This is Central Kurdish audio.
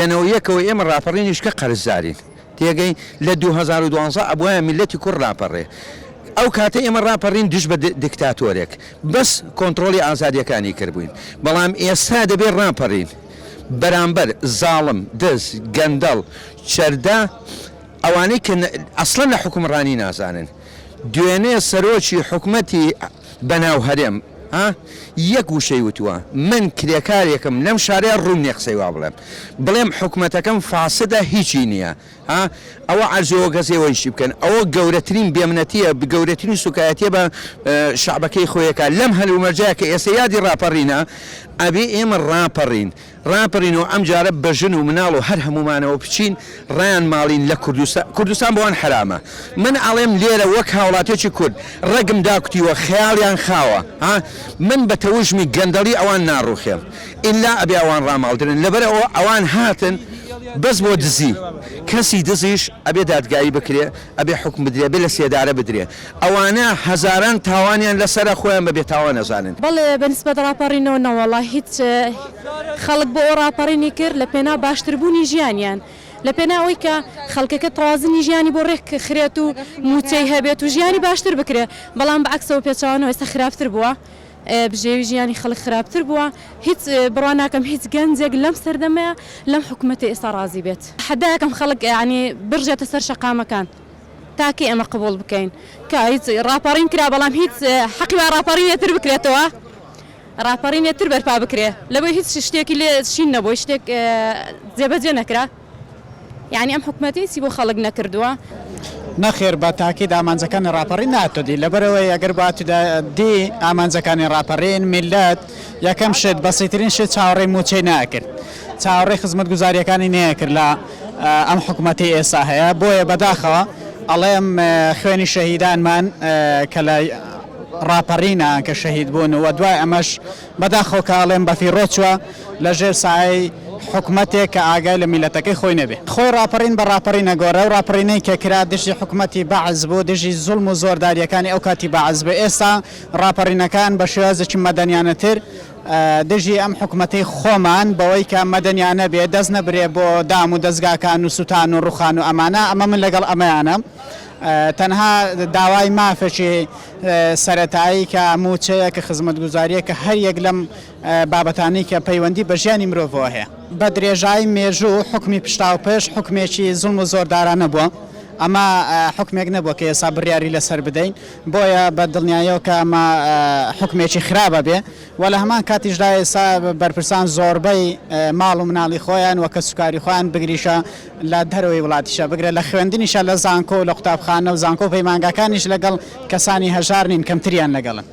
بێنەوەیەکەوە ئێمە ڕاپەڕینیشکە قەرزدارین تێگەی لە 2012 ئەبوایە میلەتی کوڕ ڕاپەڕێ ئەو کاتە ئێمە ڕاپەڕین دش بە دیکتاتۆرێک بەس کۆنتترۆلی ئازادیەکانی کردبووین بەڵام ئێستا دەبێت ڕاپەڕین بەرامبەر زاڵم دەست گەندەڵ چەردا ئەوانەی کە ئەسڵەن لە حکومڕانی نازانن دوێنێ سەرۆکی حکومەتی بەناو هەرێم یەک وشەی وتووە من کرێکارێکم لەم شارەیە ڕوون نێقسەی وا بڵێم حکومەتەکەم فاسدە هیچی نییە ئەوە عەرزەوە گەزێەوەیشی بکەن ئەوە گەورەترین بێمنەتیە گەورەترین سوکایەتیە بە شعبەکەی خۆیەکە لەم هەلومەرجەیە کە ئێستا یادی ڕاپەڕینە ئەبێ ئێمە ڕاپەڕین و ئەم جارە بەژن و مناڵ و هەر هەمومانەوە بچین ڕیان ماڵین لە کوردستان بۆوان حرامە من ئەڵێم لێرە وەک هاوڵاتێکی کورد ڕەگم داکوتیوە خەیاڵیان خاوە من بە تەوژمی گەندەڵی ئەوان ناڕوخێم ئللا ئەبێ ئەوان ڕاماڵدرن لەبەرەوە ئەوان هاتن بەس بۆ دزی کەسی دزیش ئەبێ دادگایی بکرێ ئەبێ حکم بدرێ بێ لە سێدارە بدرێ ئەوانە هەزاران تاوانیان لەسەر خۆیان بەبێ تاوان نەزانن بەڵێ بەنسبەت ڕاپەڕینەوە نەوەڵا هیچ خەڵک بۆ ئەو ڕاپەڕینی کرد لە پێنا باشتربوونی ژیانیان لە پێناوەی کە خەڵکەکە تەوازنی ژیانی بۆ ڕێک خرێت و موچەی هەبێت و ژیانی باشتر بکرێت بەڵام بەعکسەوە پێچوانەوە ئێستا خراپتر بووە بژێوی ژیانی خەڵک خراپتر بووە هیچ بڕوا ناکەم هیچ گەنجێک لەم سەردەمەیە لەم حکوومەتی ئێستا ڕازی بێت حەدایەکەم خەڵک ینی برژێتە سەر شەقامەکان تاکی ئەمە قبول بکەین کە هیچ ڕاپەڕین کرا بەڵام هیچ حەقی بە ڕاپەڕینێتر بکرێتەوە ڕاپەڕینێتر بەرپا بکرێ لەبەر هیچ شتێکی لێ شین نەبووی شتێک جێبەجێ نەکرا یعنی ئەم حکوومەتی چی بۆ خەڵک نەکردووە نەخێر بە تاکید ئامانجەکانی ڕاپەڕین ناتۆدی لەبەرەوەی ئەگەر دی ئامانجەکانی ڕاپەڕین میلەت یەکەم شت بەسیترین شت چاوەڕێی موچەی ناکرد چاوەڕێی خزمەتگوزاریەکانی نەیەکرد لە ئەم حکوومەتی ئێستا هەیە بۆیە بەداخەوە ئەڵێم خوێنی شەهیدانمان کە لە ڕاپەڕینە کە شەهید بوون و دوای ئەمەش بەداخەوە کە ئەڵێم بەفیڕۆ چووە لەژێر سایەی حکوومەتێک کە ئاگای لە میلەتەکەی خۆی نەبێ خۆی ڕاپەڕین بە ڕاپەڕینە گۆرە و ڕاپەڕینەی کە کرا دژی حکوومەتی بەعز بوو دژی زوڵم و زۆرداریەکانی ئەو کاتی بەعز بێ ئێستا ڕاپەڕینەکان بە شێوازێکی مەدەنیانەتر دژی ئەم حکوومەتەی خۆمان بەوەی کە مەدەنیانە بێ دەست نەبرێ بۆ دام و دەستگاکان و سوتان و ڕوخان و ئەمانە ئەمە من لەگەڵ ئەمەیانە تەنها داوای مافێکی سەرەتایی کە موچەیە کە خزمەتگوزاریە کە هەر یەک لەم بابەتانی کە پەیوەندی بە ژیانی مرۆڤەوە هەیە بە درێژایی مێژوو حکمی پشتا و پێش حکمێکی زوڵم و زۆردارانە بووە ئەمە حکمێک نەبووە کە ئێستا بڕیاری لەسەر بدەین بۆیە بە دڵنیاییەوە کە ئەمە حکمێکی خراپە بێ و لە هەمان کاتیشدا ئێستا بەرپرسان زۆربەی ماڵ و مناڵی خۆیان وە کە سوکاری خۆیان بگریشە لە دەرەوەی وڵاتیشە بگرێت لە خوێندنیشە لە زانکۆ و لە قوتابخانە و زانکۆ پەیمانگاکانیش لەگەڵ کەسانی هەژار نین کەمتریان لەگەڵن